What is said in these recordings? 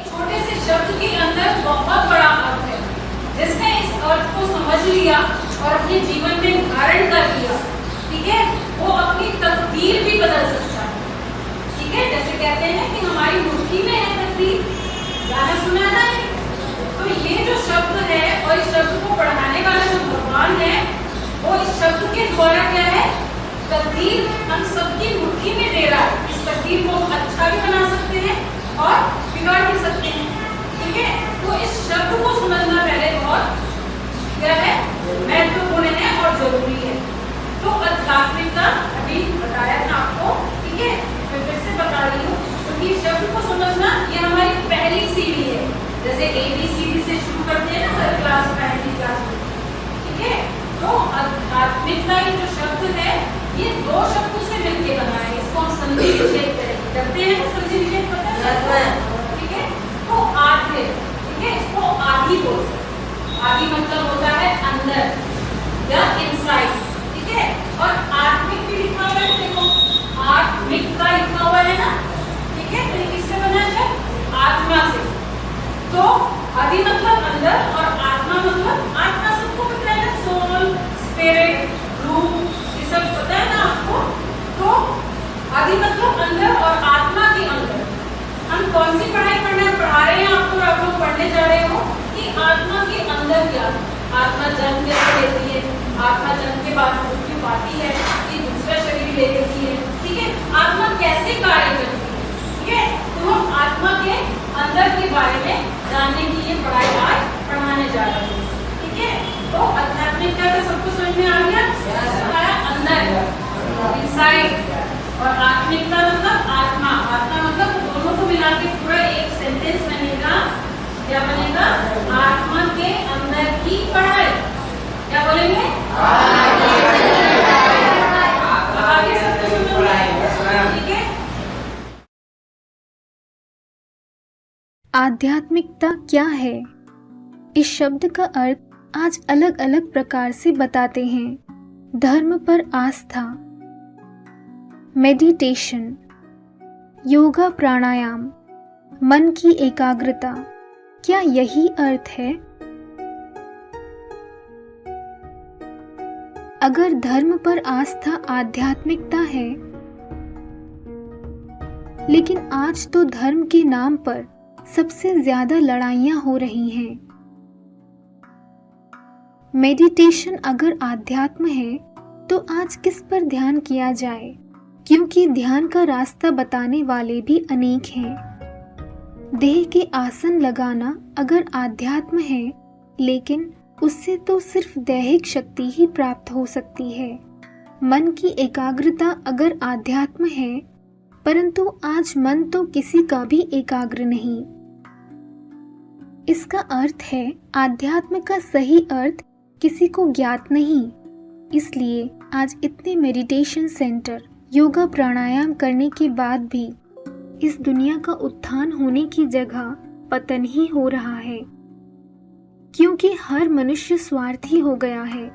छोटे से शब्द के अंदर बहुत बड़ा अर्थ है। जिसने इस अर्थ को समझ लिया और अपने जीवन में धारण कर लिया, ठीक है, वो अपनी तकदीर भी बदल सकता है। ठीक है, जैसे कहते हैं कि हमारी मुट्ठी में है तकदीर, गाना सुना ना है। तो ये जो शब्द है और इस शब्द को पढ़ाने वाला जो भगवान है, वो इस शब्द के द्वारा क्या है, तकदीर हम सबकी मुट्ठी में दे रहा है। इस तकदीर को अच्छा भी बना सकते हैं और बिगाड़ भी सकते हैं। ठीक है, तो इस शब्द को समझना पहले बहुत क्या है, महत्वपूर्ण है और जरूरी है। तो आध्यात्मिकता अभी बताया था आपको, ठीक है, मैं फिर से बता रही हूँ, क्योंकि तो शब्द को समझना ये हमारी पहली सीढ़ी है। जैसे ABCD से शुरू करते हैं ना हर क्लास, पहली क्लास में, ठीक है। तो आध्यात्मिकता ये जो शब्द है, ये दो शब्दों से मिलकर बना है। इसको हम संधि विच्छेद करते हैं ना, संधि विच्छेद पता है, ठीक है। तो आधे, ठीक है, इसको आदि बोलते हैं। आदि मतलब होता है अंदर या इनसाइड, ठीक है। और आत्मिक भी लिखा हुआ है, देखो आत्मिक का लिखा हुआ है ना, ठीक है। तो किससे बना है, आत्मा से। तो आदि मतलब अंदर और आत्मा मतलब, आत्मा सबको पता है ना, सोल, स्पिरिट, रूह, ये सब पता है ना आपको। तो आदि मतलब अंदर और आत्मा के अंदर। हम कौन सी पढ़ाई पढ़ा रहे हैं आपको, आप लोग पढ़ने जा रहे हो कि आत्मा के अंदर क्या, आत्मा जन्म कैसे लेती है, आत्मा जन्म के बाद मृत्यु पाती है, ये दूसरा शरीर ले लेती है, ठीक है। आत्मा कैसे कार्य करती है, ठीक है। तो हम आत्मा के अंदर के बारे में जानने की ये पढ़ाई आज पढ़ाने जा रहे हैं, ठीक है। तो आध्यात्मिकता का सबको समझ में आ गया, अंदर इनसाइड, और आत्मिकता मतलब आत्मा, आत्मा मतलब दोनों को मिला के पूरा एक सेंटेंस बनेगा, क्या बनेगा, आत्मा के अंदर की पढ़ाई। क्या बोलेंगे, आगे सबको ठीक है। आध्यात्मिकता क्या है, इस शब्द का अर्थ आज अलग अलग प्रकार से बताते हैं। धर्म पर आस्था, मेडिटेशन, योगा प्राणायाम, मन की एकाग्रता, क्या यही अर्थ है? अगर धर्म पर आस्था आध्यात्मिकता है, लेकिन आज तो धर्म के नाम पर सबसे ज्यादा लड़ाइयां हो रही हैं। मेडिटेशन अगर आध्यात्म है तो आज किस पर ध्यान किया जाए, क्योंकि ध्यान का रास्ता बताने वाले भी अनेक हैं। देह के आसन लगाना अगर आध्यात्म है, लेकिन उससे तो सिर्फ दैहिक शक्ति ही प्राप्त हो सकती है। मन की एकाग्रता अगर आध्यात्म है, परंतु आज मन तो किसी का भी एकाग्र नहीं। इसका अर्थ है आध्यात्म का सही अर्थ किसी को ज्ञात नहीं। इसलिए आज इतने मेडिटेशन सेंटर, योगा प्राणायाम करने के बाद भी इस दुनिया का उत्थान होने की जगह पतन ही हो रहा है, क्योंकि हर मनुष्य स्वार्थी हो गया है।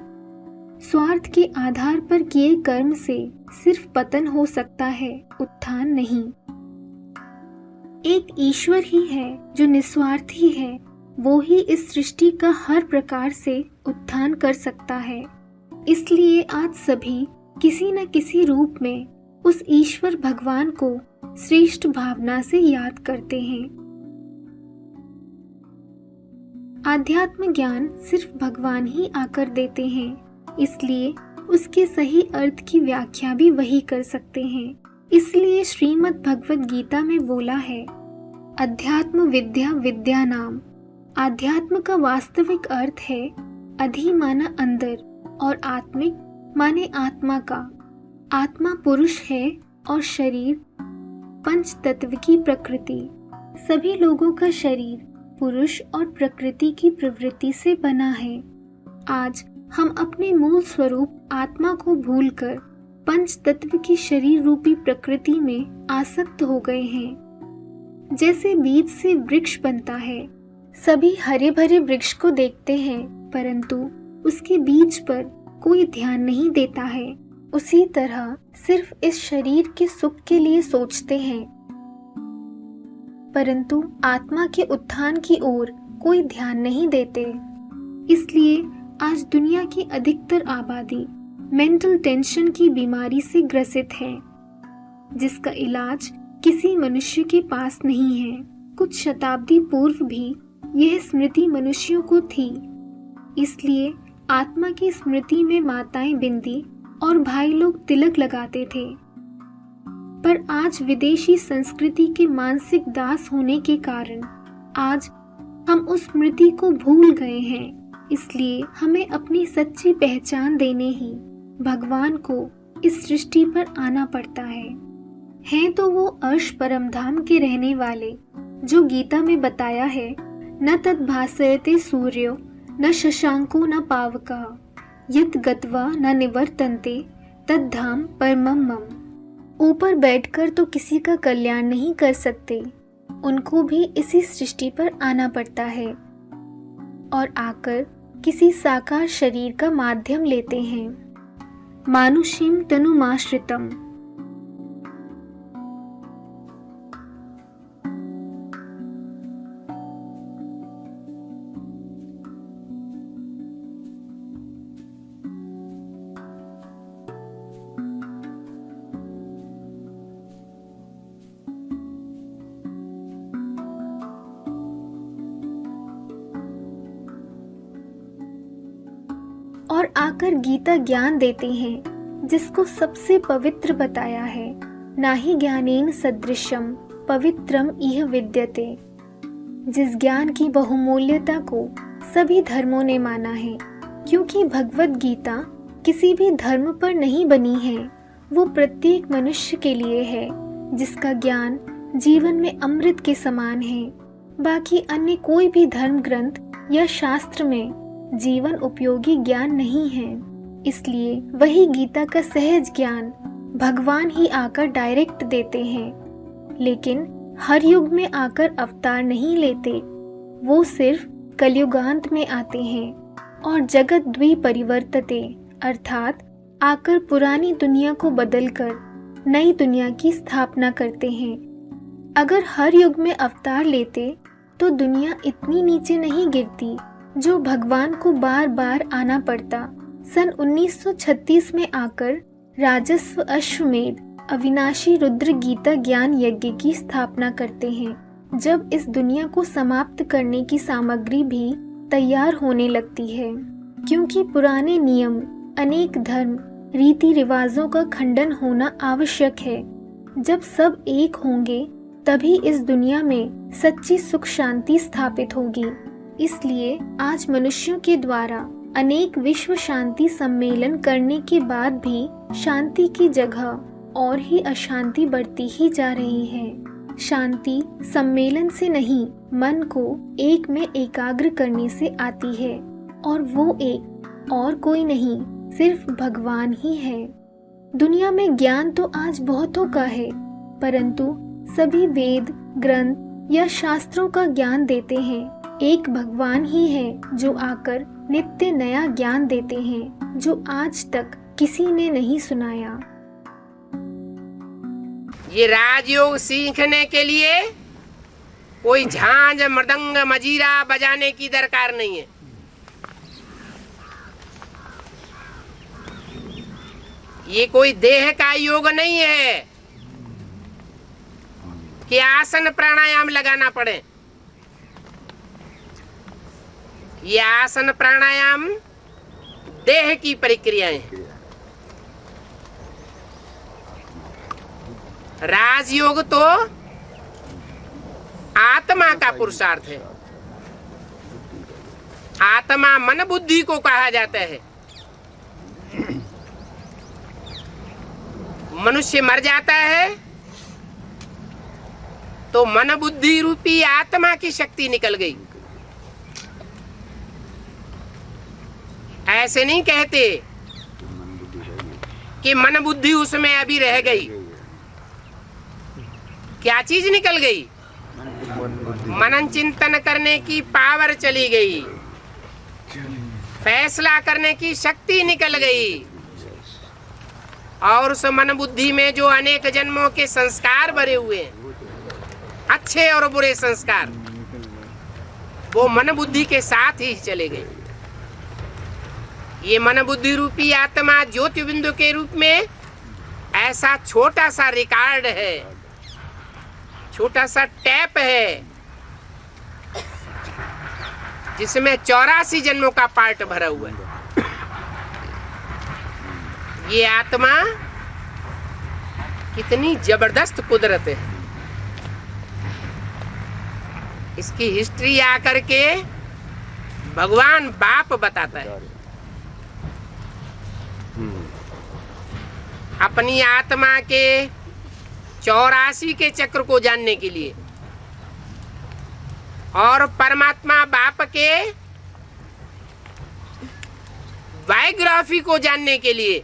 स्वार्थ के आधार पर किए कर्म से सिर्फ पतन हो सकता है, उत्थान नहीं। एक ईश्वर ही है जो निस्वार्थी है, वो ही इस सृष्टि का हर प्रकार से उत्थान कर सकता है। इसलिए आज सभी किसी न किसी रूप में उस ईश्वर भगवान को श्रेष्ठ भावना से याद करते हैं। आध्यात्म ज्ञान सिर्फ भगवान ही आकर देते हैं, इसलिए उसके सही अर्थ की व्याख्या भी वही कर सकते हैं। इसलिए श्रीमद् भगवद गीता में बोला है, अध्यात्म विद्या विद्या नाम। आध्यात्म का वास्तविक अर्थ है अधि माना अंदर और आत्मिक माने आत्मा का। आत्मा पुरुष है और शरीर पंच तत्व की प्रकृति। सभी लोगों का शरीर पुरुष और प्रकृति की प्रवृत्ति से बना है। आज हम अपने मूल स्वरूप आत्मा को भूलकर पंच तत्व की शरीर रूपी प्रकृति में आसक्त हो गए हैं। जैसे बीज से वृक्ष बनता है, सभी हरे भरे वृक्ष को देखते हैं, परंतु उसके बीज पर कोई ध्यान नहीं देता है, उसी तरह सिर्फ इस शरीर के सुख के लिए सोचते हैं, परंतु आत्मा के उत्थान की ओर कोई ध्यान नहीं देते। इसलिए आज दुनिया की अधिकतर आबादी मेंटल टेंशन की बीमारी से ग्रसित है, जिसका इलाज किसी मनुष्य के पास नहीं है। कुछ शताब्दी पूर्व भी यह स्मृति मनुष्यों को थी, इसलिए आत्मा की स्मृति में माताएं बिंदी और भाई लोग तिलक लगाते थे। पर आज विदेशी संस्कृति के मानसिक दास होने के कारण आज हम उस स्मृति को भूल गए हैं। इसलिए हमें अपनी सच्ची पहचान देने ही भगवान को इस सृष्टि पर आना पड़ता है। हैं तो वो अर्श परमधाम के रहने वाले, जो गीता में बताया है, न तद भासयते सूर्यो न शशांको न पावकः यत् गत्वा न निवर्तन्ते तद धाम परमं मम। ऊपर बैठकर तो किसी का कल्याण नहीं कर सकते, उनको भी इसी सृष्टि पर आना पड़ता है और आकर किसी साकार शरीर का माध्यम लेते हैं। मानुषीम तनुमाश्रितम। और आकर गीता ज्ञान देते हैं, जिसको सबसे पवित्र बताया है। नाहि ज्ञानेन सदृशम पवित्रम इह विद्यते। जिस ज्ञान की बहुमूल्यता को सभी धर्मों ने माना है, क्योंकि भगवत गीता किसी भी धर्म पर नहीं बनी है, वो प्रत्येक मनुष्य के लिए है, जिसका ज्ञान जीवन में अमृत के समान है। बाकी अन्य कोई भी धर्म ग्रंथ या शास्त्र में जीवन उपयोगी ज्ञान नहीं है। इसलिए वही गीता का सहज ज्ञान भगवान ही आकर डायरेक्ट देते हैं, लेकिन हर युग में आकर अवतार नहीं लेते। वो सिर्फ कलयुगांत में आते हैं और जगत द्विपरिवर्तते, अर्थात आकर पुरानी दुनिया को बदलकर नई दुनिया की स्थापना करते हैं। अगर हर युग में अवतार लेते तो दुनिया इतनी नीचे नहीं गिरती, जो भगवान को बार बार आना पड़ता। सन 1936 में आकर राजस्व अश्वमेध अविनाशी रुद्र गीता ज्ञान यज्ञ की स्थापना करते हैं, जब इस दुनिया को समाप्त करने की सामग्री भी तैयार होने लगती है। क्योंकि पुराने नियम, अनेक धर्म, रीति रिवाजों का खंडन होना आवश्यक है। जब सब एक होंगे तभी इस दुनिया में सच्ची सुख शांति स्थापित होगी। इसलिए आज मनुष्यों के द्वारा अनेक विश्व शांति सम्मेलन करने के बाद भी शांति की जगह और ही अशांति बढ़ती ही जा रही है। शांति सम्मेलन से नहीं, मन को एक में एकाग्र करने से आती है, और वो एक और कोई नहीं, सिर्फ भगवान ही है। दुनिया में ज्ञान तो आज बहुतों का है, परंतु सभी वेद, ग्रंथ या शास्त्रों का ज्ञान देते हैं। एक भगवान ही है जो आकर नित्य नया ज्ञान देते हैं, जो आज तक किसी ने नहीं सुनाया। ये राजयोग सीखने के लिए कोई झांझ, मृदंग, मजीरा बजाने की दरकार नहीं है। ये कोई देह का योग नहीं है कि आसन प्राणायाम लगाना पड़े। ये आसन प्राणायाम देह की प्रक्रियाएं हैं। राजयोग तो आत्मा का पुरुषार्थ है। आत्मा मन बुद्धि को कहा जाता है। मनुष्य मर जाता है तो मन बुद्धि रूपी आत्मा की शक्ति निकल गई। ऐसे नहीं कहते कि मन बुद्धि उसमें अभी रह गई। क्या चीज निकल गई? मनन चिंतन करने की पावर चली गई। फैसला करने की शक्ति निकल गई और उस मन बुद्धि में जो अनेक जन्मों के संस्कार भरे हुए हैं, अच्छे और बुरे संस्कार, वो मन बुद्धि के साथ ही चले गए। ये मन बुद्धि रूपी आत्मा ज्योति बिंदु के रूप में ऐसा छोटा सा रिकॉर्ड है, छोटा सा टैप है, जिसमें 84 जन्मों का पार्ट भरा हुआ है। ये आत्मा कितनी जबरदस्त कुदरत है। इसकी हिस्ट्री आकर के भगवान बाप बताता है। अपनी आत्मा के 84 के चक्र को जानने के लिए और परमात्मा बाप के बायोग्राफी को जानने के लिए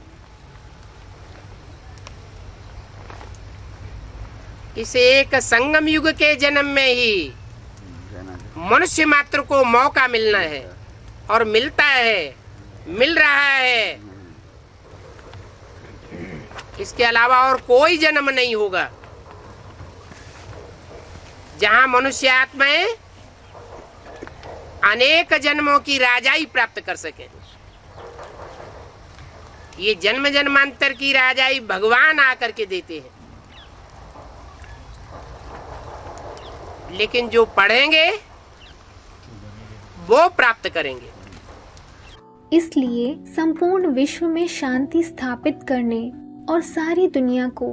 इस एक संगम युग के जन्म में ही मनुष्य मात्र को मौका मिलना है और मिलता है, मिल रहा है। इसके अलावा और कोई जन्म नहीं होगा जहां मनुष्य आत्माएं अनेक जन्मों की राजाई प्राप्त कर सके। ये जन्म जन्मांतर की राजाई भगवान आकर के देते हैं, लेकिन जो पढ़ेंगे वो प्राप्त करेंगे। इसलिए संपूर्ण विश्व में शांति स्थापित करने और सारी दुनिया को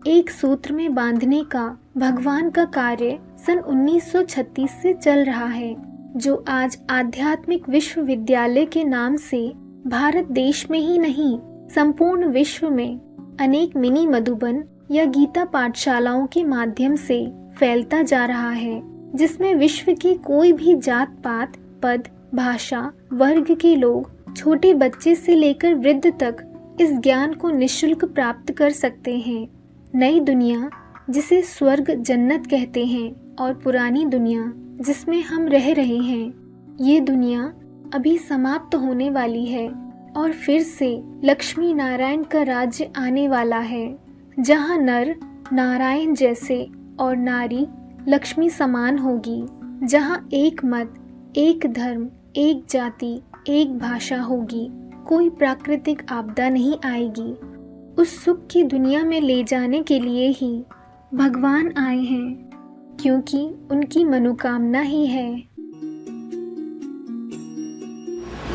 एक सूत्र में बांधने का भगवान का कार्य सन 1936 से चल रहा है, जो आज आध्यात्मिक विश्वविद्यालय के नाम से भारत देश में ही नहीं संपूर्ण विश्व में अनेक मिनी मधुबन या गीता पाठशालाओं के माध्यम से फैलता जा रहा है, जिसमें विश्व की कोई भी जात पात, पद, भाषा, वर्ग के लोग छोटे बच्चे से लेकर वृद्ध तक इस ज्ञान को निःशुल्क प्राप्त कर सकते हैं। नई दुनिया जिसे स्वर्ग जन्नत कहते हैं और पुरानी दुनिया जिसमें हम रह रहे हैं, ये दुनिया अभी समाप्त होने वाली है और फिर से लक्ष्मी नारायण का राज्य आने वाला है, जहाँ नर नारायण जैसे और नारी लक्ष्मी समान होगी, जहाँ एक मत, एक धर्म, एक जाति, एक भाषा होगी, कोई प्राकृतिक आपदा नहीं आएगी। उस सुख की दुनिया में ले जाने के लिए ही भगवान आए हैं, क्योंकि उनकी मनोकामना ही है।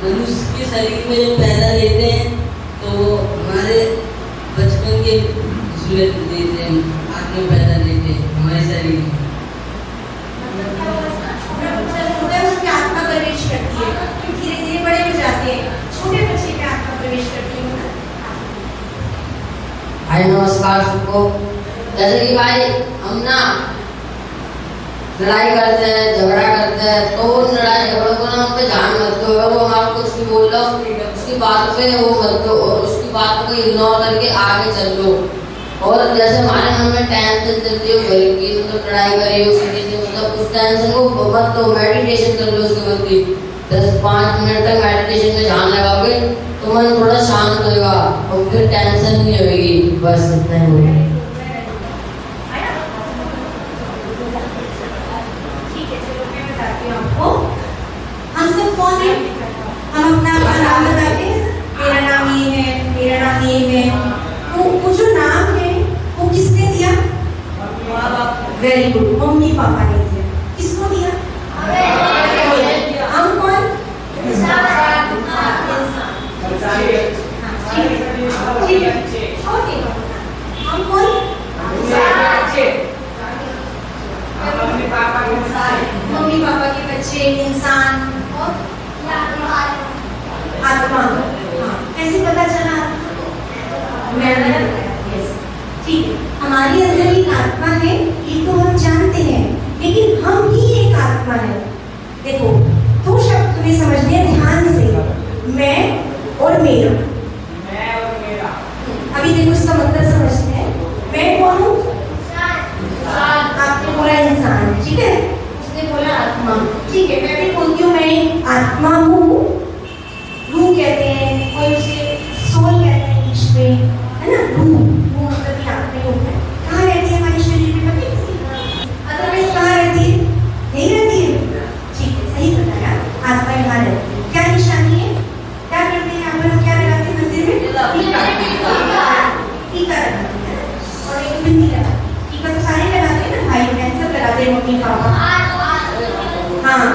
मनुष्य के शरीर में जब पैदा लेते हैं तो हमारे बचपन के झूले देते हैं, हाथ में पैदा लेते हैं हमारे शरीर में। उसकी आत्मा प्रवेश करती है, धीरे धीरे बड़े हो जाते हैं, छोटे बच्चे की आत्मा प्रवेश करती है। भाई नमस्कार सबको। जैसे कि भाई हम ना लड़ाई करते हैं, झगड़ा करते हैं, तो उन लड़ाई झगड़ों को ना हम पे ध्यान मत दो। अगर वो हमारे कुछ भी बोल रहा हो उसकी बात पे वो मत दो और उसकी बात को इग्नोर करके आगे चल लो। और जैसे हमारे मन में टेंशन चलती है घर की, मतलब लड़ाई करी हो किसी से, मतलब उस टेंशन को मत दो, मेडिटेशन कर लो उसके बदले। 10-5 मिनट तक मेडिटेशन में ध्यान लगाओगे तो मन थोड़ा शांत होगा और फिर टेंशन नहीं होगी। बस इतना ही होगा। ठीक है, चलो मैं बताती हूँ आपको। हम सब कौन है? हम अपना नाम बताते हैं। मेरा नाम ये है, मेरा नाम ये है। वो जो नाम है वो किसने दिया? वेरी गुड, मम्मी पापा ने दिया। किसको दिया? हम कौन? हम कौन? मम्मी पापा के बच्चे, इंसान और आत्मा। कैसे पता चला? ठीक है, हमारे अंदर एक आत्मा है, ये तो हम जानते हैं, लेकिन हम भी एक आत्मा है। देखो, दो शब्द तुम्हें समझने हैं ध्यान से, मैं और मेरा। अभी देखो इसका मतलब समझते हैं। मैं कौन हूँ? आपने बोला इंसान, ठीक है, उसने बोला आत्मा, ठीक है। मैं भी बोलती हूँ मैं आत्मा हूँ यहाँ रहती है। क्या निशानी है? क्या करते हैं यहाँ पर? क्या लगाते हैं मंदिर में? टीका लगाते हैं और एक बिंदी लगाते हैं। टीका तो सारे लगाते हैं ना, भाई बहन सब लगाते हैं, मम्मी पापा। हाँ,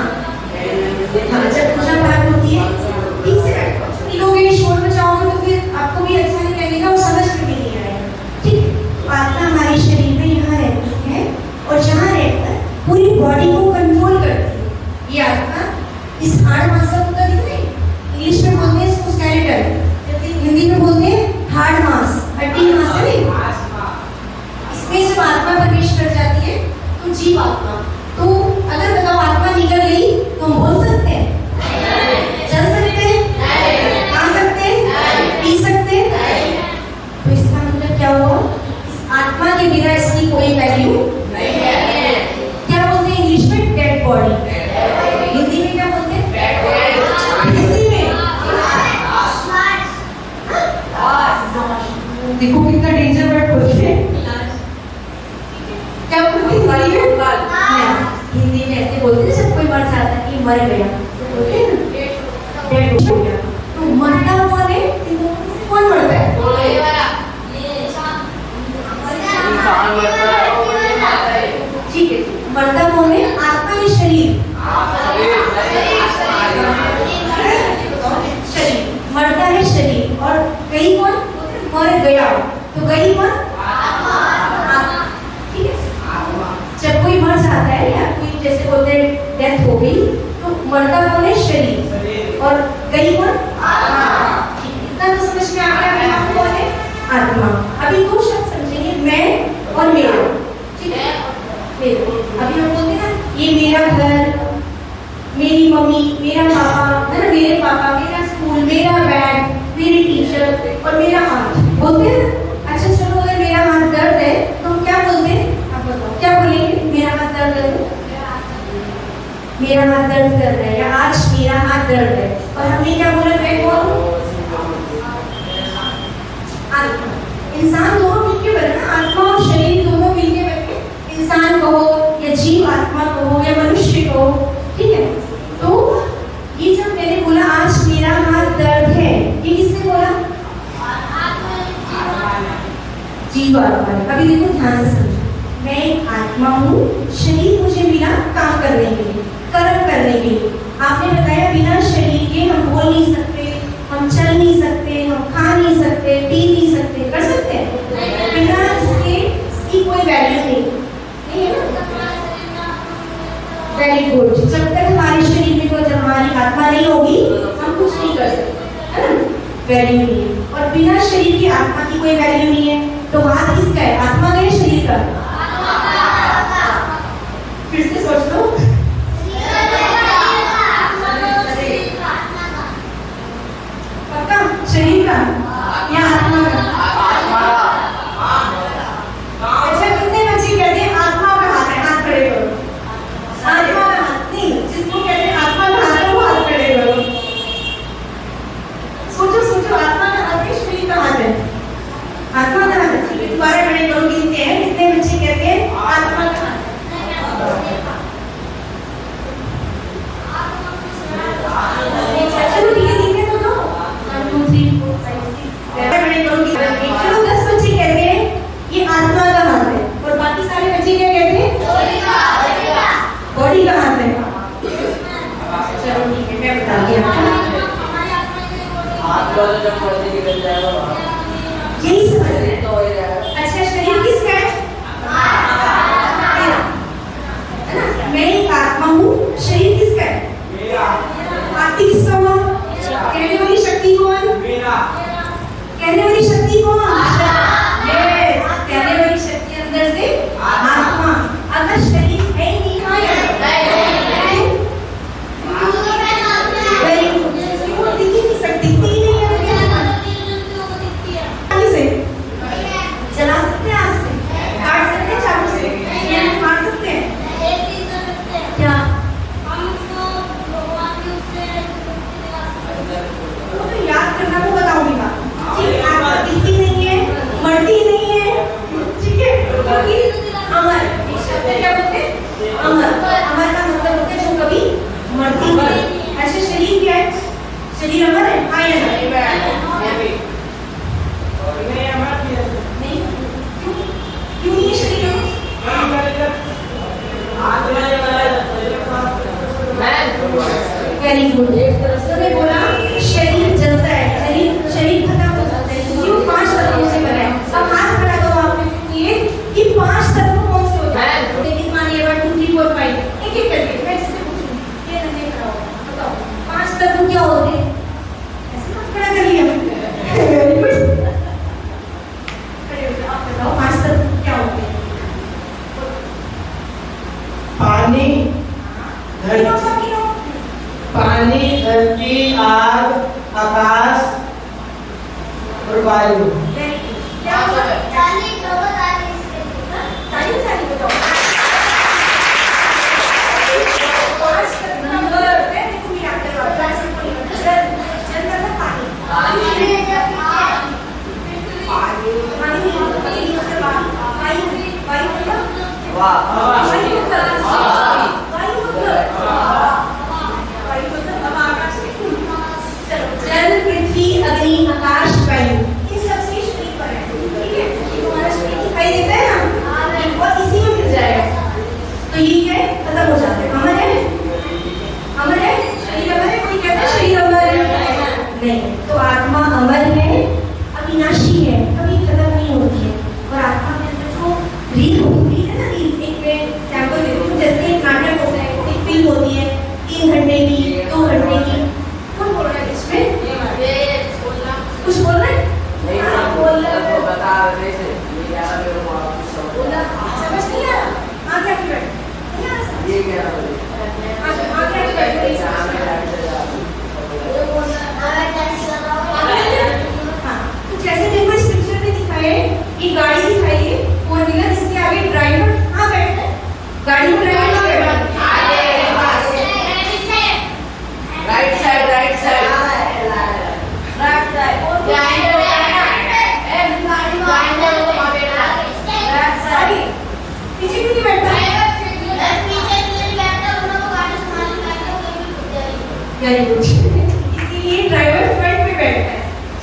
जब पूजा पाठ होती है ठीक से लोग ये शोर मचाओगे तो फिर आपको भी अच्छा नहीं लगेगा और समझ में भी नहीं आएगा। ठीक है, आत्मा हमारे शरीर में यहाँ रहती है और जहाँ रहकर पूरी बॉडी को कंट्रोल करती है। ये आत्मा इस हार्ड मास का दिख रही है, इंग्लिश में बोलते हैं इसको स्केलेटन, हिंदी में बोलते हैं हार्ड मास, हड्डी मास है नहीं। इसमें जब आत्मा प्रवेश कर जाती है तो जीव आत्मा, तो अगर बताओ आत्मा निकल गई तो हम बोल सकते हैं, चल सकते हैं, खा सकते हैं, पी सकते हैं? तो इसका मतलब क्या हुआ? इस आत्मा के बिना इसकी कोई वैल्यू नहीं है। क्या बोलते हैं इंग्लिश में? Dead body. हिंदी में क्या बोलते हैं? हिंदी में देखो कितना डेंजर वर्ड बोलते हैं। क्या बोलते हैं? हिंदी में ऐसे बोलते हैं जब कोई मर जाता है कि मर गया, बोलते हैं ना डेड हो गया। तो मरना कौन है? कौन मरता है? ठीक है, मरता कौन है? आत्मा या शरीर? शरीर मरता है, शरीर। और गई कौन? मर गया, तो गई कौन? ठीक है, जब कोई मर जाता है या कोई जैसे बोलते हैं डेथ हो गई, तो मरता कौन है? शरीर, और गई कौन? इतना तो समझ में आ गया। हम कौन है? आत्मा। अभी दो शब्द समझेंगे, मैं और मेरा। ठीक है, अभी हम बोलते हैं ना ये मेरा घर, मेरी मम्मी, मेरा पापा है ना, मेरे पापा, मेरा स्कूल, मेरा बैग, मेरी टीचर और मेरा हाथ, बोलते हैं ना। अच्छा चलो, अगर मेरा हाथ दर्द है तो हम क्या बोलते हैं? आप बताओ क्या बोलेंगे? मेरा हाथ दर्द है, मेरा हाथ दर्द कर रहा है, या आज मेरा हाथ दर्द है। और हमने क्या बोला? मैं कौन हूँ? आत्मा। इंसान दोनों मिलके बने ना, आत्मा और शरीर दोनों मिलके बने। इंसान कहो या जीव आत्मा कहो या मनुष्य कहो, ठीक है। तो ये जब मैंने बोला आज मेरा हाथ दर्द है, ये किसने बोला? जीव आत्मा ने। अभी देखो ध्यान से समझो, मैं एक आत्मा हूँ, शरीर मुझे मिला काम करने के लिए, कर्म करने के लिए। आपने बताया बिना शरीर के हम बोल नहीं सकते, हम चल नहीं सकते, हम खा नहीं सकते, पी नहीं सकते, कर सकते हैं? बिना इसकी कोई वैल्यू नहीं है ना। Very good. जब तक हमारे शरीर में कोई, जब हमारी आत्मा नहीं होगी हम कुछ नहीं कर सकते, है ना? वैल्यू नहीं है। और बिना शरीर की आत्मा की कोई वैल्यू नहीं है। तो हाथ किसका है? आत्मा का या शरीर का? फिर से सोच लो। पक्का शरीर का या आत्मा का? अच्छा, कितने बच्चे कहते हैं आत्मा का हाथ है? हाथ खड़े करो। आत्मा का हाथ नहीं, जिसको कहते हैं आत्मा का हाथ है वो हाथ खड़े करो। सोचो सोचो, आत्मा का हाथ है, शरीर का हाथ है? आत्मा का हाथ है। ठीक है, दोबारा खड़े करो, गिनते हैं कितने बच्चे कहते हैं आत्मा का हाथ। चलो ठीक है, गिनने तो दो। 1 2 3 4 5 6 खड़े करो, चलो 10 बच्चे कहते हैं ये आत्मा का हाथ है, और बाकी सारे बच्चे क्या कहते हैं? बॉडी का हाथ है। चलो ठीक है, मैं बता दिया। यही समझ रहे हैं। अच्छा, शरीर किसका है? मैं एक आत्मा हूँ, शरीर किसका है? आत्मा किसका हुआ? कहने वाली शक्ति कौन? कहने वाली शक्ति कौन? यस, कहने वाली शक्ति अंदर से आत्मा। अगर शरीर है ही नहीं, कहाँ है? Very good. वो दिख ही नहीं सकती, दिखती ही नहीं है। से जला सकते हैं, आग से काट सकते हैं, चाकू से या मार सकते हैं क्या? वो तो याद करना, वो बताऊंगी बात। ठीक है, आत्मा दिखती नहीं है, मरती नहीं है, ठीक है, क्योंकि अमर। एक शब्द क्या बोलते हैं? अमर। अमर का मतलब होता है जो कभी मरती नहीं। अच्छा, शरीर शरीर अमर है, हाँ या ना? नहीं, क्यों नहीं है शरीर अमर? Very good. उसने बोला शरीर जलता है, शरीर खत्म हो जाता है क्योंकि वो 5 तत्वों से बना है। अब हाथ खड़ा करो आपने ये कि 5 तत्व कौन से होते हैं? लेकिन मानिए 1 2 3 4 5 एक एक करके मैं जिससे पूछूंगी ये नहीं खड़ा होगा, बताओ 5 तत्व क्या होते हैं? ऐसे मत खड़ा कर लिया। वेरी गुड, खड़े हो जाओ, आप बताओ 5 तत्व क्या होते हैं? पानी, पानी, धरती, आग, आकाश और वायु। क्या होता है? ताली बताओ। 5 नंबर है, देखो ये याद करो, क्लास में कोई चल रहा था पानी। जल, पृथ्वी, अग्नि, आकाश, वायु, ये सबसे शरीर पर है, ठीक है? ये तुम्हारा शरीर दिखाई देता है ना, और इसी में मिल जाएगा। तो ये है, खत्म हो जाते हैं। अमर है, अमर है, शरीर अमर है। कोई कहता है शरीर अमर है? नहीं। तो आत्मा अमर है, अविनाशी है, कभी खत्म नहीं होती है। और आत्मा के अंदर जो रील होती है ना, रील, एक मैं एग्जाम्पल देती हूँ। जैसे एक नाटक होता है, एक फिल्म होती है 3 घंटे की, 2 घंटे की। कौन बोल रहा है इसमें? कुछ बोल रहे हैं? बोल रहे हैं, बता रहे थे, समझ नहीं आ रहा? आगे आगे बैठ, नहीं आ रहा समझ? आगे आगे बैठ, हाँ। तो जैसे देखो इस पिक्चर में दिखाए, ये गाड़ी दिखाई है 4 व्हीलर, इसके आगे ड्राइवर कहाँ बैठता है? गाड़ी में ड्राइवर कहाँ बैठता है? राइट साइड पीछे क्यों नहीं बैठता? Very good. इसीलिए ड्राइवर फ्रंट पे बैठता है,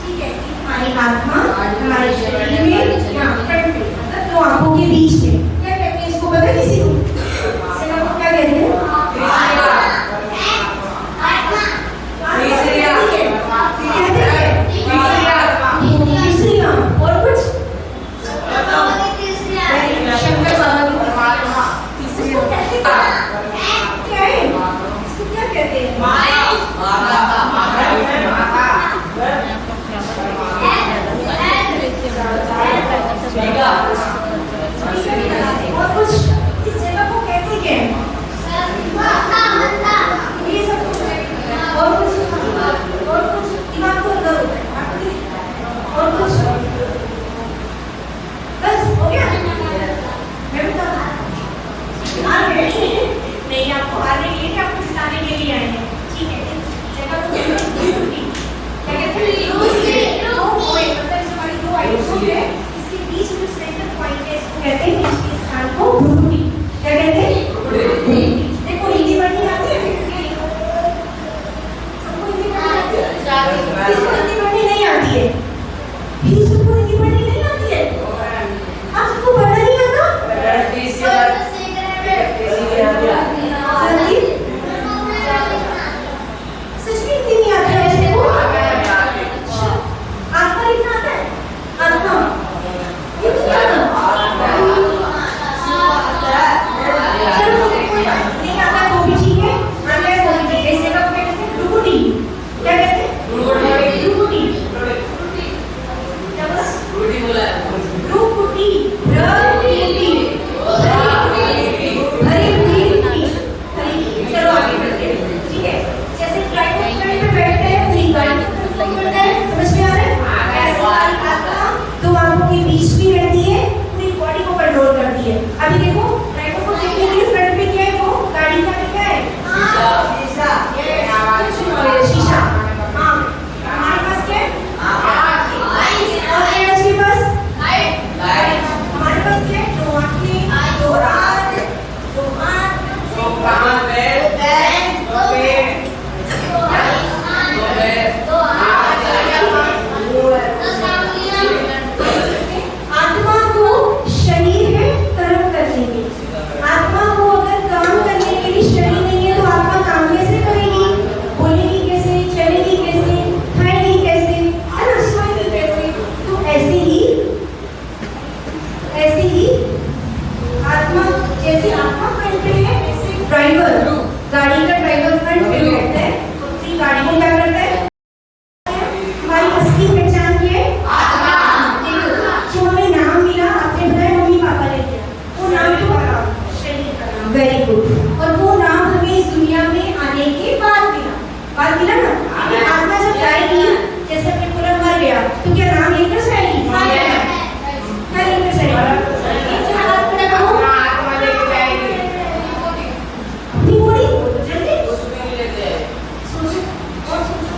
ठीक है? हमारी आत्मा हमारे शरीर में यहाँ फ्रंट पे, मतलब 2 आंखों के बीच में। क्या कहते हैं इसको, पता है किसी को? क्या कहते हैं? तीसरी आंख। और कुछ? शंकर बाबा की तीसरी आंख क्या है? इसको क्या कहते हैं? और कुछ? इस जगह को कहते क्या है? ये सब कुछ है। और कुछ? दिमाग को अंदर होता है। और कुछ? बस हो गया? मैं बताऊं? नहीं, आपको आने के लिए, आपको सिखाने के लिए आए हैं, ठीक है? इस जगह को क्या कहते हैं? दो पॉइंट, मतलब इस हमारी 2 आइटम्स है, इसके बीच में सेंटर पॉइंट है, इसको कहते हैं, इसके स्थान को भ्रुकुटी। क्या कहते हैं? देखो हिंदी पढ़नी आती है? सबको हिंदी पढ़नी आती है? किसको हिंदी पढ़नी नहीं आती है? भी सबको हिंदी पढ़नी नहीं आती है? आप सबको पढ़ना नहीं आता? सच में हिंदी नहीं आती है ऐसे को? आत्मा लिखना आता है? आत्मा ये नहीं आता? चलो नहीं आता तो भी ठीक है, आता है तो भी ठीक है। इसे कब कहते हैं? भ्रुकुटी। क्या कहते हैं? भ्रुकुटी। क्या बोला? भ्रुकुटी। चलो आगे बढ़ते हैं, ठीक है? जैसे ड्राइवर फ्रंट पे बैठते हैं, पूरी गाड़ी करता है, समझ में आ रहा है? ऐसे आत्मा 2 आंखों के बीच में रहती है, पूरी बॉडी को कंट्रोल करती है। अभी देखो ड्राइवर को देखने के लिए फ्रंट पे क्या है? वो गाड़ी का क्या है? शीशा।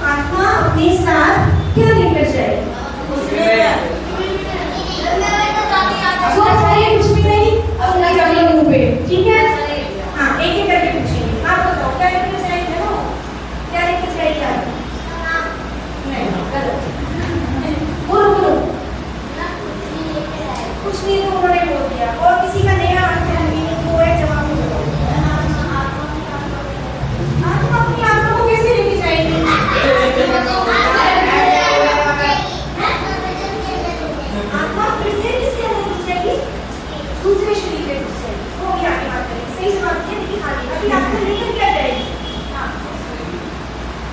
आत्मा अपने साथ क्या लेकर जाए? कुछ भी नहीं, अब लग जाइए मुंह पे, ठीक है? हाँ, एक एक करके पूछेंगे। आप बताओ क्या लेकर जाएंगे? हो क्या लेकर जाएंगे आप? नहीं, गलत। बोलो बोलो। कुछ नहीं तो उन्होंने बोल दिया। और किसी का नया वो है जवाब नहीं बताओ। आत्मा अपनी आत्मा को कैसे लेके जाएंगे? आत्मा फिर से किसके अंदर घुस जाएगी? दूसरे शरीर में घुस जाएगी। वो भी आगे बात करेंगे। सही जवाब दिया लेकिन आगे अभी आपको लेकर क्या जाएगी? हाँ,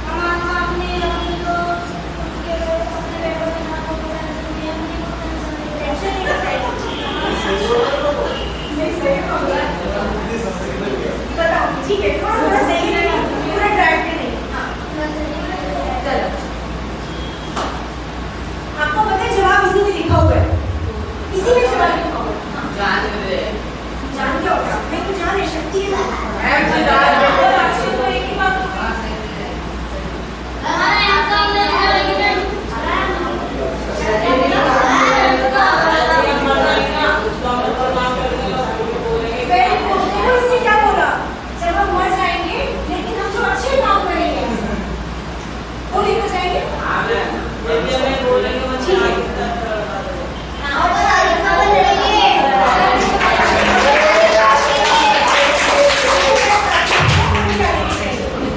हम आत्मा अपने को अपने बैठो में हाथों को टेंशन नहीं लगाएगी। बताओ, ठीक है, थोड़ा थोड़ा सही नहीं, पूरा डायरेक्ट नहीं। हाँ, गलत। आपको पता है जवाब इसी में लिखा हुआ है, इसी में जवाब लिखा हुआ है। जान क्या होगा? मैं तो जान है, शक्ति है। तो एक ही बात इससे क्या बोला? जब हम मर जाएंगे लेकिन हम जो अच्छे काम करेंगे वो लेकर जाएंगे। ठीक है।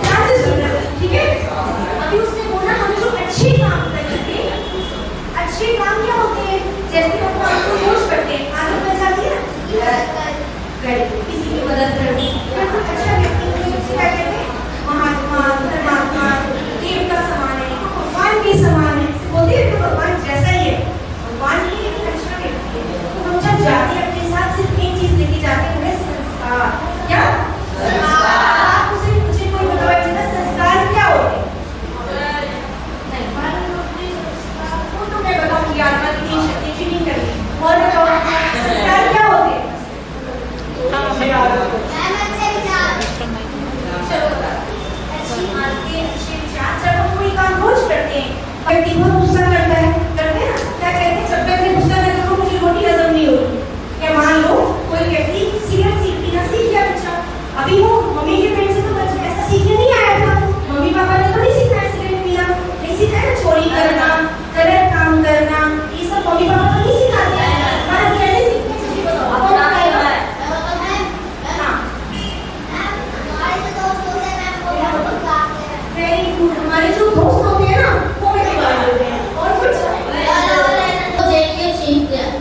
ध्यान से सुनना, ठीक है? अभी उसने बोला हम जो अच्छे काम करेंगे। अच्छे काम क्या होते हैं? जैसे हम काम को रोज करते हैं, आदत बन जाती है ना, किसी की मदद करनी, या कोई अच्छा व्यक्ति उसे क्या कहते हैं? महात्मा, धर्मात्मा, देव का समान है, भगवान के समान है, बोलते हैं तो भगवान जैसा ही है, भगवान ही लेकिन अच्छा व्यक्ति है। तो हम जब जाते हैं अपने साथ सिर्फ एक चीज लेके जाते हैं, उन्हें संस्कार। क्या संस्कार? मुझे कोई बताओ जितना संस्कार क्या होते हैं? वो तो मैं बताऊंगी, आत्मा की तीन शक्ति चीटिंग करनी। और बताओ संस्कार क्या होते हैं? चलो बता। अच्छी आदतें, अच्छे विचार। जब हम कोई काम रोज करते हैं, व्यक्ति बहुत गुस्सा करता है, करते हैं ना, क्या कहते हैं? जब तक मैं गुस्सा न करूं मुझे रोटी हजम नहीं होती। या मान लो कोई व्यक्ति सिगरेट पीना सीख गया बच्चा, अभी वो मम्मी के पेट से तो बच्चा ऐसा सीखने नहीं आया था, मम्मी पापा ने तो नहीं सिखाया सिगरेट पीना, नहीं सिखाया चोरी करना, गलत काम करना, ये सब मम्मी पापा को नहीं सिखाते हैं। हमारा कैसे सीखते हैं? Very good. हमारे जो दोस्त होते हैं ना वो भी बात होते हैं। और कुछ सीखते हैं,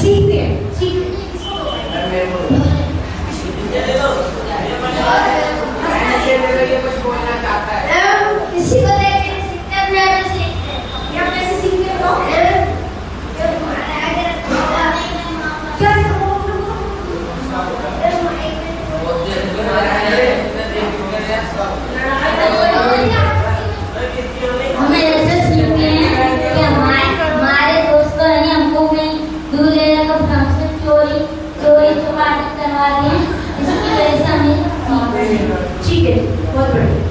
सीखते हैं, ठीक है। कुछ बोलना चाहता है। किसी को देख के सीखते हैं, मैं भी सीखते हैं। या कैसे सीखते हैं? तो क्या हमें ऐसे सीखते हैं कि हमारे दोस्त ने हमको भी दूध लेने का फंक्शन चोरी चपाटी करवा दिए, इसकी वजह से हमें ठीक है, बहुत बढ़िया।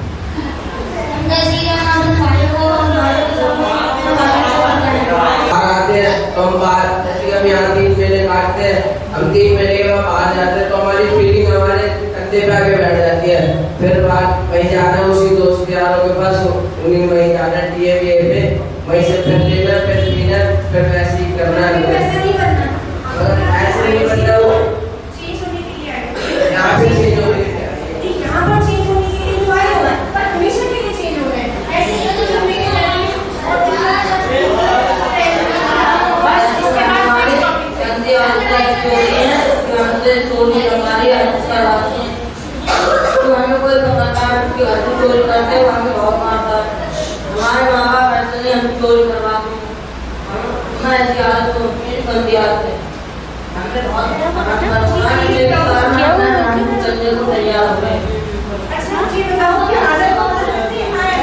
आते हैं तो हम बाहर, जैसे कि हम यहाँ 3 महीने काटते हैं, हम 3 महीने के बाद बाहर जाते हैं तो हमारी फीलिंग हमारे कंधे पे आके बैठ जाती है। फिर बात वहीं जाना है उसी दोस्त यारों के पास, उन्हीं वहीं जाना टीएवीए पे, वहीं से फिर डिनर, फिर डिनर, फिर वैसे ही करना है। ऐसा नहीं करना, ऐसे नहीं करना, वो चेंज होने के लिए आए। यहाँ पे चेंज होने के लिए ठीक, यहाँ पर चेंज होने के लिए तो आए हो, पर हमेशा के लिए चेंज हो रहे हैं। ऐसे ही तो करने के लिए बस इसके बाद हमारे कंधे चोरी हमारी करवाते हैं, तो हमें कोई पकड़ता है कि घर में चोरी करते हैं, हमें बहुत मारता है। हमारे माँ बाप ऐसे नहीं हम चोरी करवाते हैं, हमें ऐसी आदत होती है, गंदी आदत है। हमें बहुत चलने को तैयार हो गए। अच्छा मुझे बताओ कि आदत को बदल सकते हैं हमारे?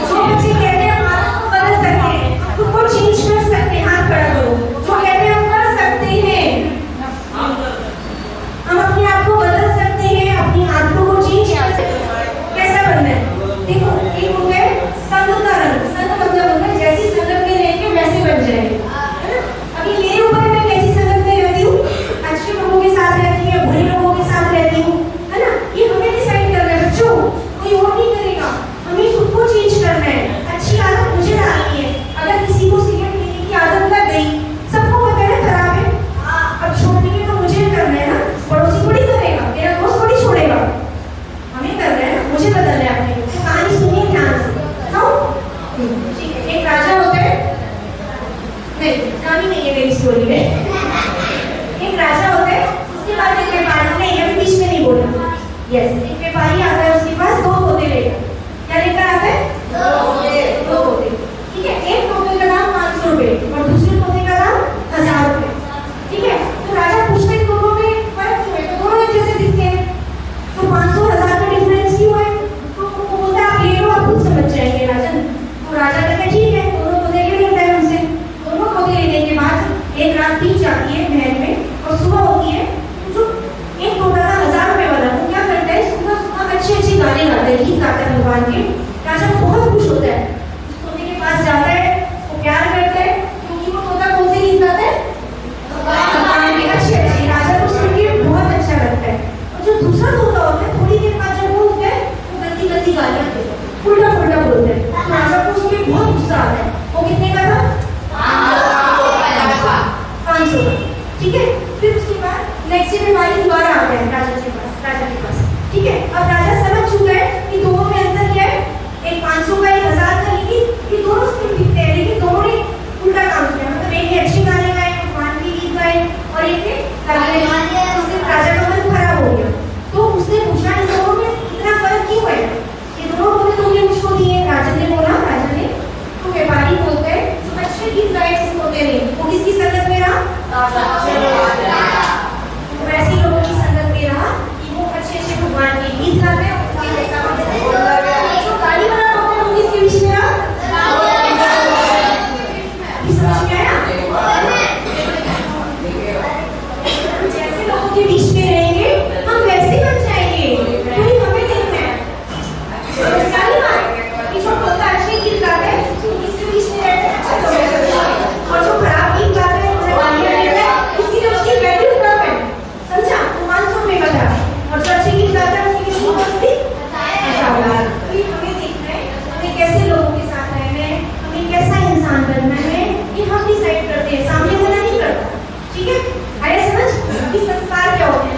जो बच्चे कहते हैं हम आदत को बदल सकते हैं, खुद को चेंज कर सकते हैं, हाथ खड़ा करो। जो कहते हैं हम कर सकते हैं, यस, एक व्यापारी आता है, उसके पास 2 तोते लेकर, क्या लेकर आता है? 2 तोते। ठीक है, एक तोते का दाम 500 रुपए और दूसरे तोते का दाम 1000 रुपए। ठीक है, तो राजा पूछते हैं दोनों में फर्क क्यों है? तो दोनों एक जैसे दिखते हैं, तो 500 और 1000 का डिफरेंस क्यों है? तो वो बोलता है आप ले लो, आप खुद समझ जाएंगे राजन। तो राजा कहता है ठीक है, दोनों तोते ले लेता है उनसे। दोनों तोते लेने के बाद एक रात बीत जाती है महल में और सुबह होती है। जो एक तोता था 1000 रुपए वाला, वो क्या करता है, सुबह सुबह अच्छे अच्छे गाने गाता है, गीत गाता है भगवान के। राजा बहुत खुश होता है, उस तोते के पास जाता है, उसको प्यार करता है, क्योंकि वो तोता कौन से गीत गाता है? भगवान के अच्छे अच्छे। राजा को सुन के बहुत अच्छा लगता है। और जो दूसरा तोता होता है, थोड़ी देर बाद जब वो उठता है, वो गंदी गंदी गालियां देता है, उल्टा पुल्टा बोलता है। तो राजा को उसमें बहुत गुस्सा आता है। वो कितने का था? 500 का। ठीक है, फिर उसके बाद नेक्स्ट डे व्यापारी दोबारा आता है राजा के पास। ठीक है, अब राजा समझ चुका है कि दोनों में अंतर क्या है, एक 500 का, एक 1000 का, लेकिन ये दोनों सेम दिखते हैं, लेकिन दोनों ने उल्टा काम किया। मतलब एक ने अच्छे गाने गाए, भगवान के गीत गाए, और एक ने गाने गाए। उससे राजा का मन खराब हो गया। तो उसने पूछा इन दोनों में इतना फर्क क्यों है? ये दोनों तोते तुमने मुझको दिए। राजा ने बोला, तो व्यापारी बोलते हैं जो अच्छे गीत गाए जिस तोते ने, वो किसकी संगत में रहा? वैसे लोगों की संगत में रहा कि वो अच्छे अच्छे भगवान के गीत गाते हैं, उनके जैसा बनते हैं। जो गाली वाला होता है वो किसके बीच में रहा? समझ में आया? जैसे लोगों के बीच में रहेंगे हम वैसे बन जाएंगे, कोई हमें देखना है। गाली मार कि जो तोता अच्छे गीत गाते हैं इसके बीच में रहते हैं, अच्छा तो और जो खराब गीत गाते हैं उन्हें गालियां देते हैं, इसलिए उसकी वैल्यू कम है। समझा? तो 500 रुपए का था, और जो अच्छे गीत गाता है उसकी कितनी होती? 1000। तो हमें देखना है हमें कैसे लोगों के साथ रहना है, हमें कैसा इंसान बनना है, ये हम डिसाइड करते हैं, सामने वाला नहीं करता। ठीक है, आया समझ कि संस्कार क्या होते हैं?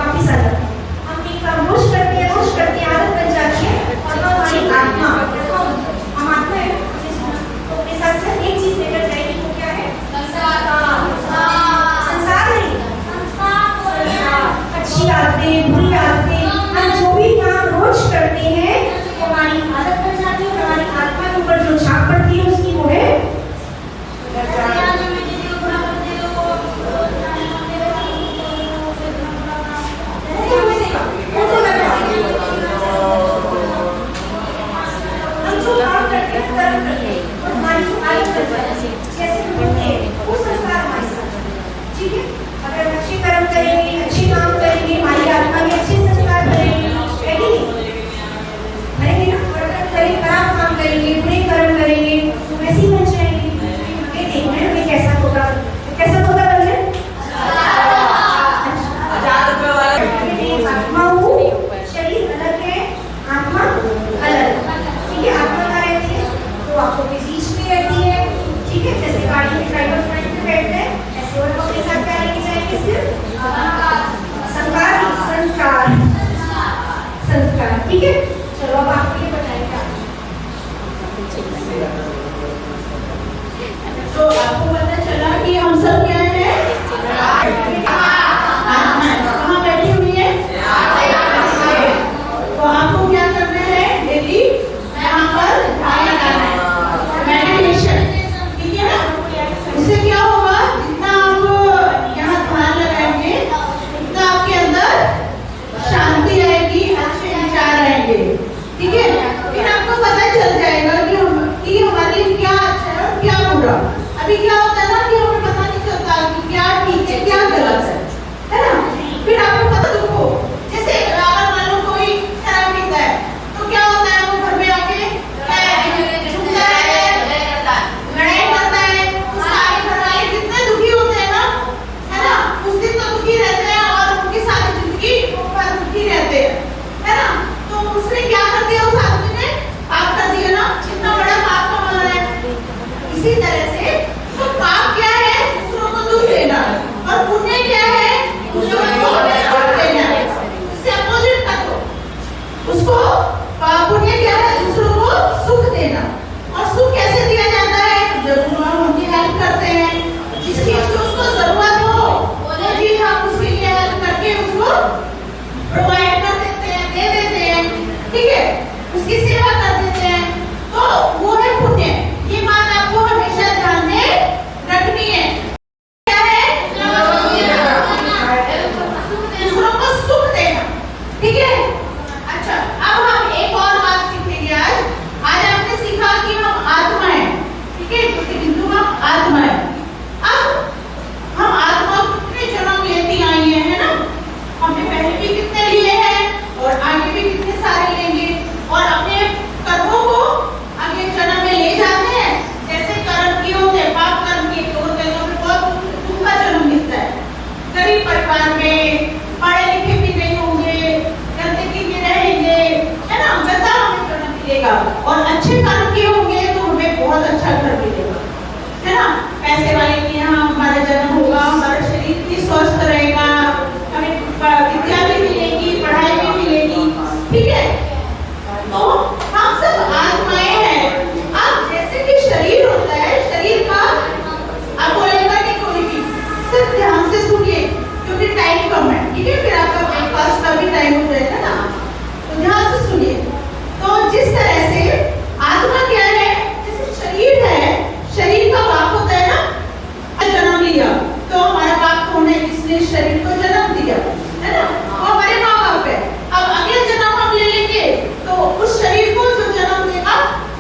किया, है ना, वो हमारे माँ बाप है। अब अगले जन्म हम ले लेंगे तो उस शरीर को जो जन्म देगा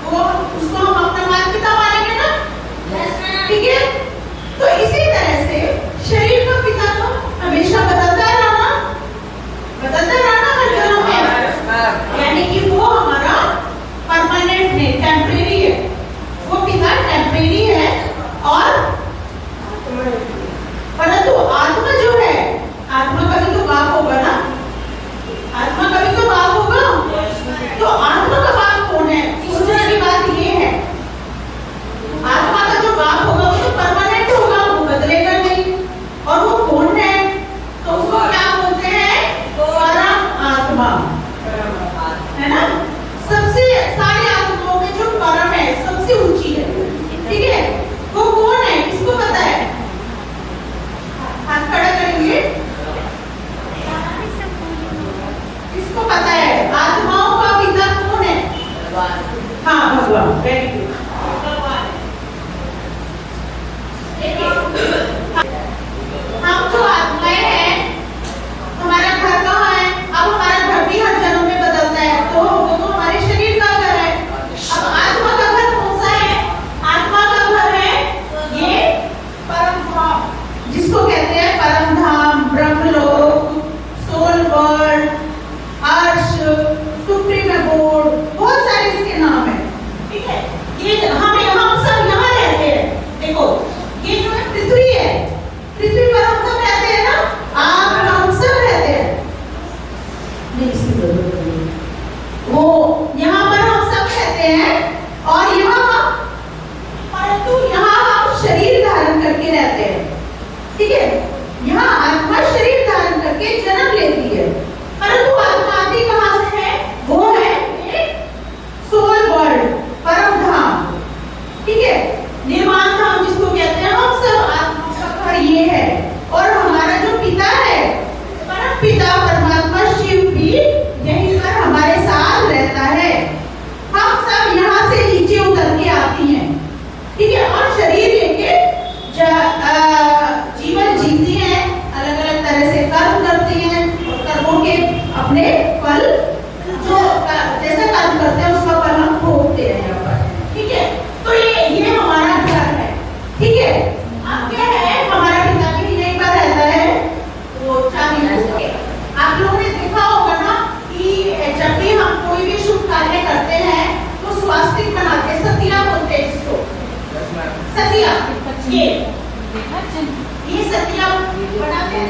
वो उसको हम अपना माता पिता मानेंगे ना, ठीक है। तो इसी तरह से शरीर का पिता तो हमेशा बदलता रहना हर जन्म में, यानी कि वो हमारा परमानेंट नहीं, टेम्परेरी है, वो पिता टेम्परेरी है। और परंतु आत्मा जो है, आत्मा का भी तो बाप होगा ना, आत्मा का भी तो बाप होगा। तो आत्मा का बाप कौन है? सोचने की बात ये है, आत्मा का जो बाप होगा वो तो परमानेंट होगा, वो बदलेगा नहीं। और वो कौन है? तो उसको क्या बोलते हैं? परम आत्मा, है ना। सबसे सारी आत्माओं में जो परम है, सबसे ऊंची है, ठीक है। वो कौन है? किसको पता है? हाथ खड़ा करेंगे, किसको पता है आत्माओं का पिता कौन है? हाँ, भगवान। वेरी गुड, भगवान। हम जो आत्माएं हैं, हमारा घर कहाँ है? अब हमारा घर भी हर जन्म में बदलता है, तो वो तो हमारे शरीर का घर है। अब आत्मा का घर कौन सा है? आत्मा का घर है ये परम धाम, जिसको कहते हैं परम धाम, ब्रह्मलोक, सोल वर्ल्ड, अर्श, सुप्रीम अबोर्ड, बहुत सारे इसके नाम है, ठीक है। ये हम सब यहाँ रहते हैं। देखो, ये जो है पृथ्वी है, पृथ्वी पर हम सब रहते हैं ना, आप हम सब रहते हैं। वो यहाँ पर हम सब रहते हैं, और यहाँ परंतु यहाँ हम शरीर धारण करके रहते हैं, ठीक है। यहाँ आत्मा शरीर धारण करके जन्म लेती है, परंतु आत्मा आती कहाँ से है? वो है सोल वर्ल्ड, परम धाम, ठीक है, निर्वाण धाम जिसको कहते हैं। हम सब आत्मा का घर ये है, और हमारा जो पिता है, परम पिता परमात्मा शिव भी यहीं पर हमारे साथ रहता है। हम सब यहाँ से नीचे उतर के आती हैं, ठीक है, और शरीर लेके जीवन जीती हैं, अलग अलग तरह से कर्म करती हैं, और कर्मों के अपने फल जो जैसे कर्म करते हैं उसका फल हम भोगते हैं यहाँ पर, ठीक है। तो ये हमारा घर है, ठीक है। अब क्या है, हमारा पिता भी यहीं पर रहता है, वो चाबी है। आप लोगों ने देखा होगा ना कि जब भी हम कोई भी शुभ कार्य करते हैं तो स्वास्तिक बनाते हैं, सतिया बोलते हैं जिसको, सतिया। ये सतिया बनाते हैं,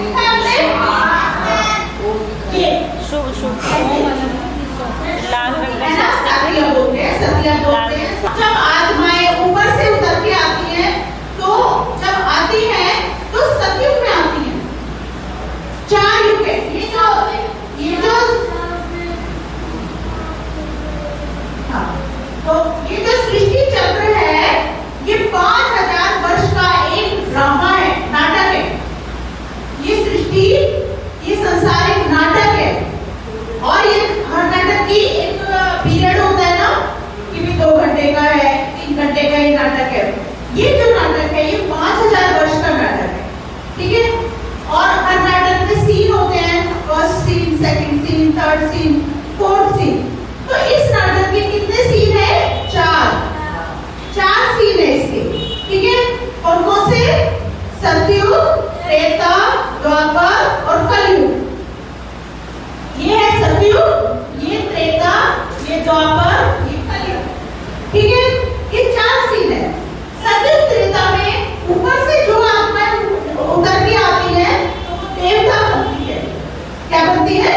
ये शुभ शुभ लाल रंग है ना, सतिया बोलते हैं, सतिया बोलते हैं। जब आत्माएं ऊपर से उतर के आती हैं, तो जब आती हैं तो सतयुग में आती हैं। 4 युग है, ये जो हाँ, तो ये जो सृष्टि चक्र है, ये 5000 वर्ष का एक ड्रामा है, नाटक है। ये सृष्टि, ये संसारिक नाटक है, और ये हर नाटक की एक पीरियड होता है ना, कि भी 2 घंटे का है, 3 घंटे का ये नाटक है। ये जो नाटक है, ये 5000 वर्ष का नाटक है, ठीक है। और हर नाटक में सीन होते हैं, first scene, second scene, third scene, fourth scene. तो इस नाटक के कितने सीन है? 4 सीन है इसके, ठीक है। कौन कौन से? सतयुग, त्रेता, द्वापर और कलयुग। ये है सतयुग, ये त्रेता, ये द्वापर, ये कलयुग, ठीक है। ये 4 सीन है। सतयुग त्रेता में ऊपर से जो आत्मा उतर के आती है तो वो देवता बनती है। क्या बनती है?